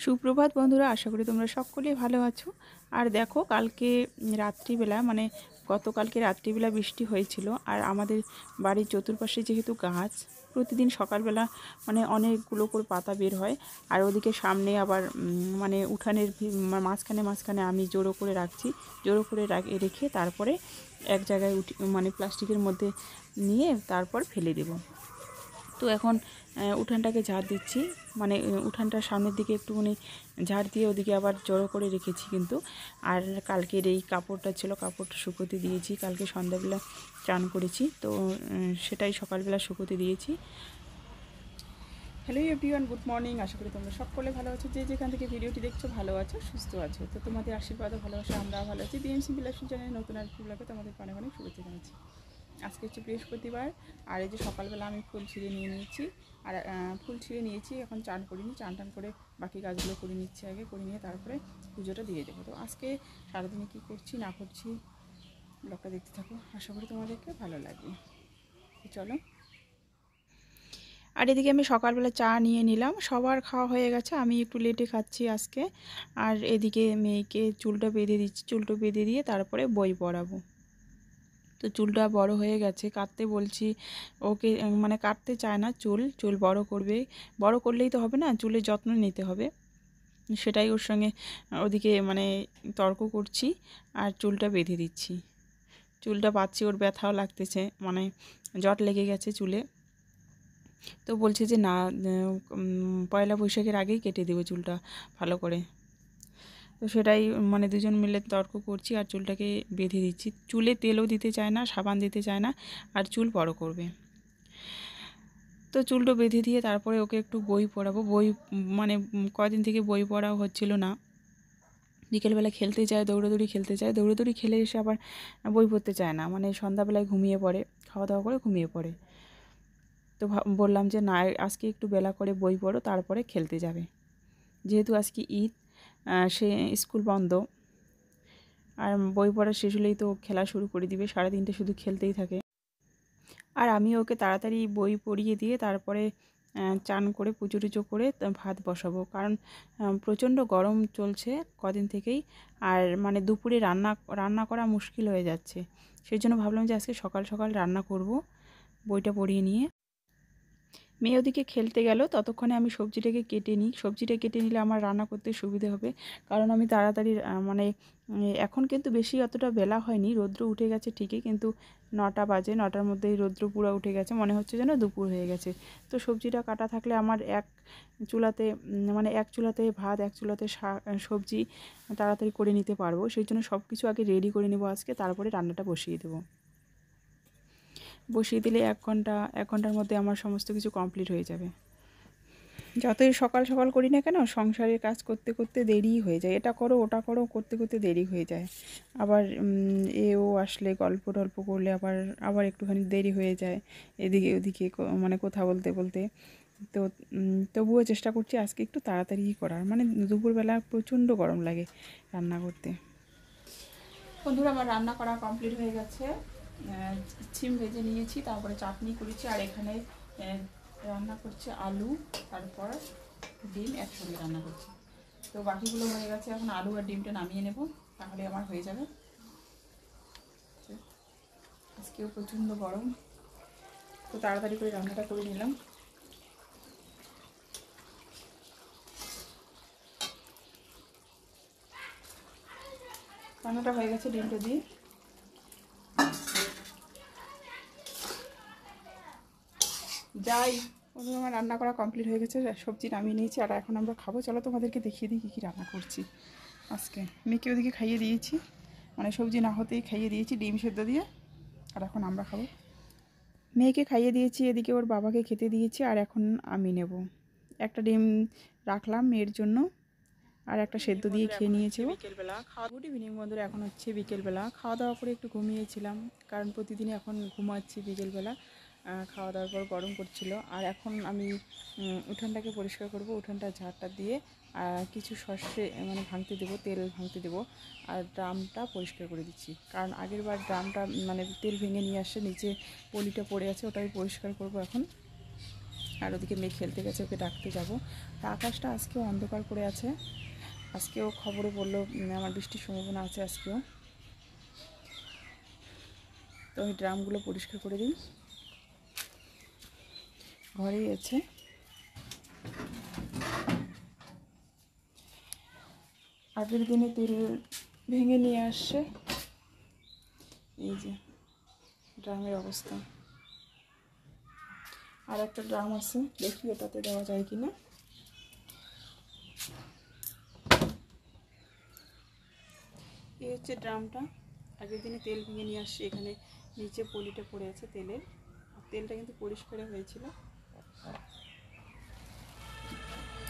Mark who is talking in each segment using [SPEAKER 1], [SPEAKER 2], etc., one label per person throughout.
[SPEAKER 1] সুপ্রভাত বন্ধুরা, আশা করি তোমরা সকলেই ভালো আছো। আর দেখো, কালকে রাত্রিবেলা মানে গতকালকে রাত্রিবেলা বৃষ্টি হয়েছিল। আর আমাদের বাড়ির চতুর্পাশে যেহেতু গাছ, প্রতিদিন সকালবেলা মানে অনেকগুলো করে পাতা বের হয়। আর ওদিকে সামনে আবার মানে উঠানের মাঝখানে মাঝখানে আমি জড়ো করে রাখছি। জড়ো করে রেখে তারপরে এক জায়গায় মানে প্লাস্টিকের মধ্যে নিয়ে তারপর ফেলে দেব। তো এখন উঠানটাকে ঝাড় দিচ্ছি, মানে উঠানটার সামনের দিকে একটুখানি ঝাড় দিয়ে ওদিকে আবার জড়ো করে রেখেছি কিন্তু। আর কালকের এই কাপড়টা ছিল, কাপড়টা শুকোতে দিয়েছি। কালকে সন্ধ্যাবেলা চান করেছি, তো সেটাই সকালবেলা শুকোতে দিয়েছি। Hello everyone, good morning. আশা করি তোমরা সকলে ভালো আছো, যে যেখান থেকে ভিডিওটি দেখছো ভালো আছো, সুস্থ আছো। তো তোমাদের আশীর্বাদ ও ভালোবাসা আমরা ভালো আছি। বিএমসি বিলাসন চ্যানেলে নতুন আর ব্লগে তোমাদের অনেক অনেক শুভেচ্ছা জানাচ্ছি। আজকে হচ্ছে বৃহস্পতিবার। আর এই যে সকালবেলা আমি ফুল ছিঁড়ে নিয়েছি। আর ফুল ছিঁড়ে নিয়েছি, এখন চান করিনি। চান টান করে বাকি কাজগুলো করে নিচ্ছি, আগে করে নিয়ে তারপরে পুজোটা দিয়ে দেবো। তো আজকে সারাদিনে কী করছি না করছি ব্লগটা দেখতে থাকো, আশা করি তোমাদেরকে ভালো লাগবে। চলো। আর এদিকে আমি সকালবেলা চা নিয়ে নিলাম, সবার খাওয়া হয়ে গেছে, আমি একটু লেটে খাচ্ছি আজকে। আর এদিকে মেয়েকে চুলটা বেঁধে দিচ্ছি, চুলটা বেঁধে দিয়ে তারপরে বই পড়াবো। তো চুলটা বড় হয়ে গেছে, কাটতে বলছি ওকে, মানে কাটতে চায় না। চুল বড় করবে, বড় করলেই তো হবে না, চুলের যত্ন নিতে হবে। সেটাই ওর সঙ্গে ওদিকে মানে তর্ক করছি আর চুলটা বেঁধে দিচ্ছি। চুলটা বাঁধছি, ওর ব্যথাও লাগতেছে, মানে জট লেগে গেছে চুলে। তো বলছে যে না, পয়লা বৈশাখের আগেই কেটে দেবো চুলটা ভালো করে। তো সেটাই মানে দুজন মিলে তর্ক করছি আর চুলটাকে বেঁধে দিচ্ছি। চুলে তেলও দিতে চায় না, সাবান দিতে চায় না, আর চুল বড় করবে। তো চুলটা বেঁধে দিয়ে তারপরে ওকে একটু বই পড়াবো। বই মানে কদিন থেকে বই পড়াও হচ্ছিল না। বিকেলবেলা খেলতে যায়, দৌড়াদৌড়ি খেলতে যায়, দৌড়াদৌড়ি খেলে এসে আবার বই পড়তে চায় না, মানে সন্ধ্যাবেলায় ঘুমিয়ে পড়ে, খাওয়া দাওয়া করে ঘুমিয়ে পড়ে। তো বললাম যে না, আজকে একটু বেলা করে বই পড়ো, তারপরে খেলতে যাবে। যেহেতু আজকে ঈদ, সে স্কুল বন্ধ। আর বই পড়া শেষ হলেই তো খেলা শুরু করে দিবে, সারাদিনটা শুধু খেলতেই থাকে। আর আমি ওকে তাড়াতাড়ি বই পড়িয়ে দিয়ে তারপরে চান করে পুজো টুজো করে ভাত বসাবো, কারণ প্রচণ্ড গরম চলছে কদিন থেকেই। আর মানে দুপুরে রান্না করা মুশকিল হয়ে যাচ্ছে। সেই জন্য ভাবলাম যে আজকে সকাল সকাল রান্না করব, বইটা পড়িয়ে নিয়ে। মেয়ে ওদিকে খেলতে গেল, ততক্ষণে আমি সবজিটাকে কেটে নিই। সবজিটা কেটে নিলে আমার রান্না করতে সুবিধে হবে, কারণ আমি তাড়াতাড়ি মানে এখন কিন্তু বেশি অতটা বেলা হয়নি, রৌদ্র উঠে গেছে ঠিকই, কিন্তু 9টা বাজে, 9টার মধ্যেই রৌদ্র পুরো উঠে গেছে, মনে হচ্ছে যেন দুপুর হয়ে গেছে। তো সবজিটা কাটা থাকলে আমার এক চুলাতে মানে এক চুলাতে ভাত, এক চুলাতে সবজি তাড়াতাড়ি করে নিতে পারবো। সেই জন্য সব কিছু আগে রেডি করে নেবো আজকে, তারপরে রান্নাটা বসিয়ে দেবো। বসিয়ে দিলে 1 ঘন্টার মধ্যে আমার সমস্ত কিছু কমপ্লিট হয়ে যাবে। যতই সকাল সকাল করি না কেন, সংসারের কাজ করতে করতে দেরি হয়ে যায়, এটা করো ওটা করো করতে করতে দেরি হয়ে যায়। আবার ও আসলে গল্প টল্প করলে আবার আবার একটুখানি দেরি হয়ে যায়, এদিকে ওদিকে মানে কথা বলতে বলতে। তো তবুও চেষ্টা করছি আজকে একটু তাড়াতাড়ি করার, মানে দুপুরবেলা প্রচণ্ড গরম লাগে রান্না করতে। বন্ধুরা, আমার রান্না করা কমপ্লিট হয়ে গেছে। ছিম ভেজে নিয়েছি, তারপরে চাটনি করেছি, আর এখানে রান্না করছে আলু, তারপর ডিম একসঙ্গে রান্না করছি। তো বাকিগুলো হয়ে গেছে, এখন আলু আর ডিমটা নামিয়ে নেব, তাহলে আমার হয়ে যাবে। আজকেও প্রচণ্ড গরম, তো তাড়াতাড়ি করে রান্নাটা করে নিলাম। রান্নাটা হয়ে গেছে ডিমটা দিয়ে। যাই, আমার রান্না করা কমপ্লিট হয়ে গেছে, সবজি নামিয়ে নিয়েছি, আর এখন আমরা খাবো। চলো তোমাদেরকে দেখিয়ে দিই কী কী রান্না করছি আজকে। মেয়েকে ওদিকে খাইয়ে দিয়েছি, মানে সবজি না হতেই খাইয়ে দিয়েছি ডিম সেদ্ধ দিয়ে, আর এখন আমরা খাবো। মেয়েকে খাইয়ে দিয়েছি, এদিকে ওর বাবাকে খেতে দিয়েছি, আর এখন আমি নেব। একটা ডিম রাখলাম মেয়ের জন্য, আর একটা সেদ্ধ দিয়ে খেয়ে নিয়েছে বিকেলবেলা। গুড ইভিনিং বন্ধুরা, এখন হচ্ছে বিকেলবেলা। খাওয়া দাওয়া করে একটু ঘুমিয়েছিলাম, কারণ প্রতিদিনই এখন ঘুমাচ্ছি বিকেলবেলা। খাওয়া দাওয়ার পর গরম করছিল, আর এখন আমি উঠানটাকে পরিষ্কার করব। উঠানটা ঝাড়টা দিয়ে কিছু সর্ষে মানে ভাঙতে দেবো, তেল ভাঙতে দেবো, আর ড্রামটা পরিষ্কার করে দিচ্ছি, কারণ আগের বার ড্রামটা মানে তেল ভেঙে নিয়ে আসে, নিচে পলিটা পড়ে আছে, ওটাই পরিষ্কার করব এখন। আর ওদিকে মেয়ে খেলতে গেছে, ওকে ডাকতে যাব। তা আকাশটা আজকেও অন্ধকার করে আছে, আজকেও খবরে বললো আমার বৃষ্টির সম্ভাবনা আছে আজকেও। তো ওই ড্রামগুলো পরিষ্কার করে দিই, ঘরেই আছে। আগের দিনে তেল ভেঙে নিয়ে আসছে, এই যে ড্রামের অবস্থা। আর একটা ড্রাম আছে, দেখি ওটাতে দেওয়া যায় কিনা। এই হচ্ছে ড্রামটা, আগের দিনে তেল ভেঙে নিয়ে আসছে। এখানে নিচে পলিটা পড়ে আছে তেলের, তেলটা কিন্তু পরিষ্কার হয়েছিল।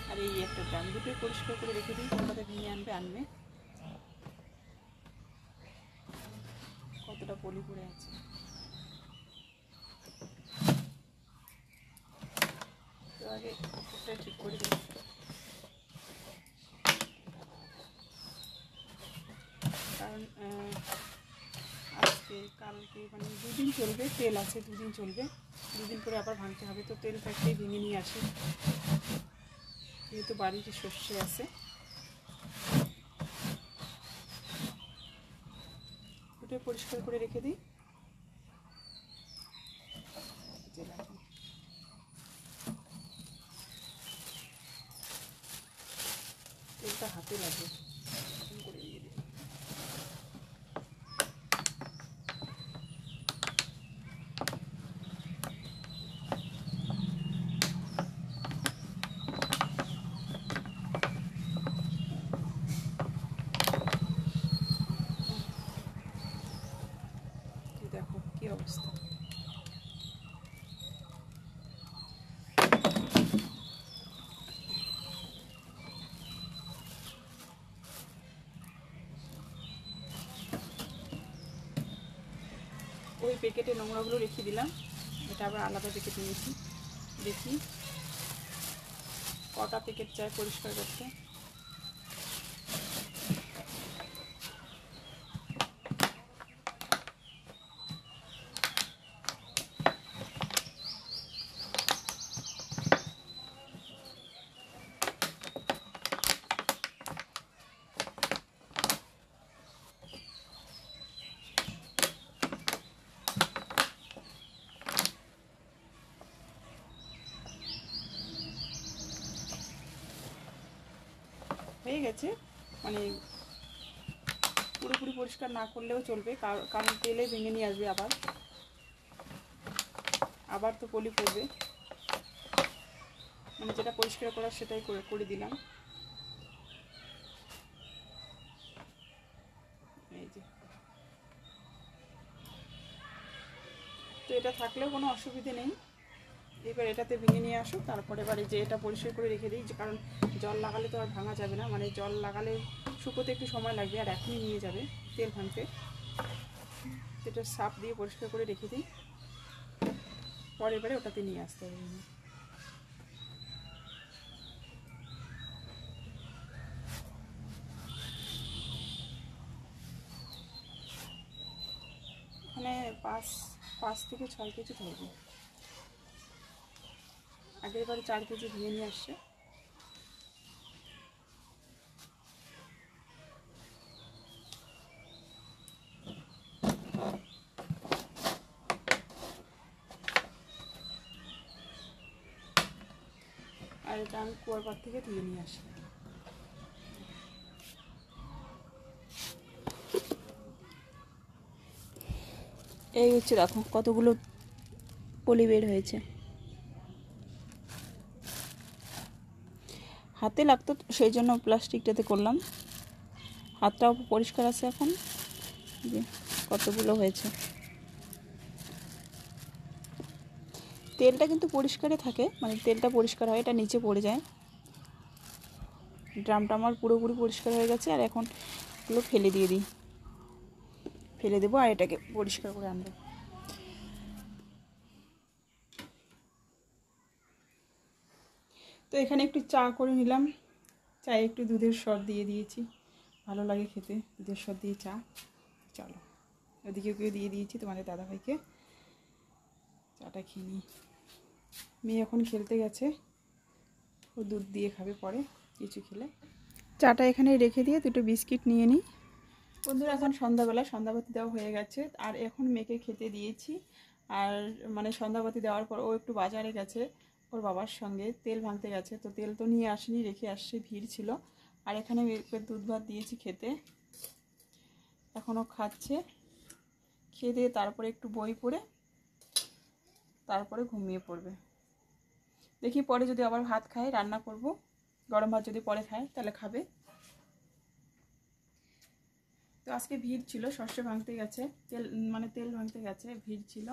[SPEAKER 1] আর এই একটা ড্রাম, দুটোই পরিষ্কার করে রেখে দিই, কোনটাতে ভেঙে আনবে। কতটা পলি পড়ে আছে, তো আগে একটা ঠিক করে দিই। কারণ আজকে কালকে মানে 2 দিন চলবে, তেল আছে 2 দিন চলবে, 2 দিন পরে আবার ভাঙতে হবে। তো তেল ফ্যাক্টরি ভেঙে নিয়ে আসে, যেহেতু বাড়িতে সর্ষে আছে। ওটা পরিষ্কার করে রেখে দিই। তেলটা হাতে লাগে করে দিয়ে দিই। দেখো কি অবস্থা, ওই প্যাকেটে নোংরাগুলো রেখে দিলাম, এটা আবার আলাদা প্যাকেট নিয়েছি। দেখি কটা প্যাকেট চাই পরিষ্কার করতে। হয়ে গেছে, মানে পুরোপুরি পরিষ্কার না করলেও চলবে, কারণ তেলে ভেঙে নিয়ে আসবে আবার তো পলি পড়বে। মানে যেটা পরিষ্কার করার সেটাই করে দিলাম। এই যে, তো এটা থাকলেও কোনো অসুবিধে নেই। এবার এটাতে ভেঙে নিয়ে আসো, তারপরে এবার এই যে এটা পরিষ্কার করে রেখে দিই, কারণ জল লাগালে তো আর ভাঙা যাবে না, মানে জল লাগালে শুকোতে একটু সময় লাগবে, আর এখনই নিয়ে যাবে তেল ভাঙতে। এটা সাপ দিয়ে পরিষ্কার করে রেখে দিই, পরের বারে ওটাতে নিয়ে আসতে হবে। এখানে 5 থেকে 6 কেজি ধরবে, আগের বারে 4 কেজি ভেঙে নিয়ে আসছে। আর এটা আমি কুয়ার পাড় থেকে ধুয়ে নিয়ে আসি। এই হচ্ছে দেখো কতগুলো পলি বের হয়েছে, হাতে লাগতো সেই জন্য প্লাস্টিকটাতে করলাম। হাতটাও পরিষ্কার আছে এখন, যে কতগুলো হয়েছে। তেলটা কিন্তু পরিষ্কারই থাকে, মানে তেলটা পরিষ্কার হয়, এটা নিচে পড়ে যায়। ড্রামটা আমার পুরোপুরি পরিষ্কার হয়ে গেছে, আর এখন এগুলো ফেলে দেবো, আর এটাকে পরিষ্কার করে আনবো। তো এখানে একটু চা করে নিলাম, চায়ে একটু দুধের সর দিয়ে দিয়েছি, ভালো লাগে খেতে দুধের সর দিয়ে চা। চলো ওদিকে দিয়ে দিয়েছি তোমাদের দাদাভাইকে, চাটা খেয়ে নিই। মেয়ে এখন খেলতে গেছে, ও দুধ দিয়ে খাবে পরে কিছু খেলে। চাটা এখানে রেখে দিয়ে দুটো বিস্কিট নিয়ে নিই। বন্ধুরা এখন সন্ধ্যাবেলা সন্ধ্যাবাতি দেওয়া হয়ে গেছে, আর এখন মেয়েকে খেতে দিয়েছি। আর মানে সন্ধ্যাবাতি দেওয়ার পর ও একটু বাজারে গেছে ওর বাবার সঙ্গে, তেল ভাঙতে গেছে, তো তেল তো নিয়ে আসেনি, রেখে আসছে, ভিড় ছিল। আর এখানে দুধ ভাত দিয়েছি খেতে, এখনও খাচ্ছে। খেয়ে দিয়ে তারপরে একটু বই পড়ে তারপরে ঘুমিয়ে পড়বে। দেখি পরে যদি আবার ভাত খায় রান্না করব, গরম ভাত যদি পরে খায় তাহলে খাবে। তো আজকে ভিড় ছিল, সর্ষে ভাঙতে গেছে, তেল ভাঙতে গেছে, ভিড় ছিল।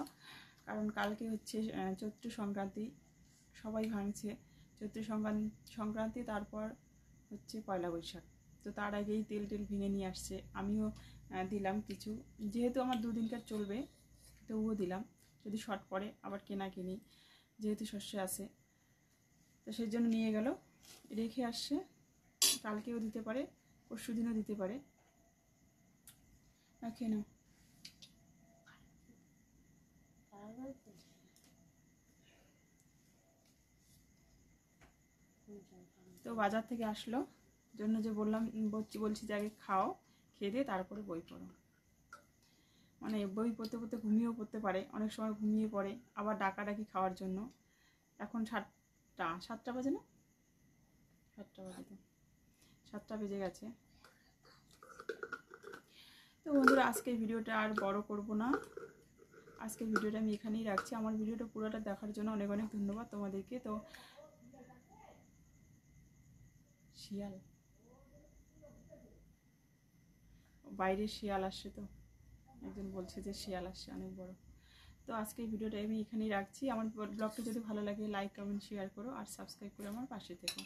[SPEAKER 1] কারণ কালকে হচ্ছে চৈত্র সংক্রান্তি, সবাই ভাঙছে চৈত্র সংক্রান্তি, তারপর হচ্ছে পয়লা বৈশাখ। তো তার আগেই তেল ভেঙে নিয়ে আসছে, আমিও দিলাম কিছু, যেহেতু আমার দুদিনকার চলবে তবুও দিলাম, যদি শর্ট পড়ে আবার কেনা কিনি, যেহেতু শস্য আছে। তো সেই জন্য নিয়ে গেল, রেখে আসছে, কালকেও দিতে পারে, পরশু দিনও দিতে পারে। রাখে না। তো বাজার থেকে আসলো, জন্য যে বলছি যে আগে খাও, খেয়ে দিয়ে তারপরে বই পড়ো। মানে বই পড়তে পড়তে ঘুমিয়েও পড়তে পারে, অনেক সময় ঘুমিয়ে পড়ে, আবার ডাকাডাকি খাওয়ার জন্য। এখন 7টা বাজে না, 7টা বাজে, তো 7টা বেজে গেছে। তো বন্ধুরা আজকের ভিডিওটা আর বড় করব না, আজকের ভিডিওটা আমি এখানেই রাখছি। আমার ভিডিওটা পুরোটা দেখার জন্য অনেক অনেক ধন্যবাদ তোমাদেরকে। তো শিয়াল, বাইরে শিয়াল আসছে, তো একজন বলছে যে শিয়াল আসছে অনেক বড়। তো আজকের ভিডিওটা আমি এখানেই রাখছি। আমার ব্লগটা যদি ভালো লাগে লাইক কমেন্ট শেয়ার করো, আর সাবস্ক্রাইব করে আমার পাশে থেকো।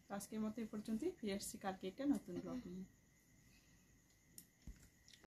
[SPEAKER 1] তো আজকের মতো এই পর্যন্তই, ফিরে আসছি কালকে একটা নতুন ব্লগ নিয়ে।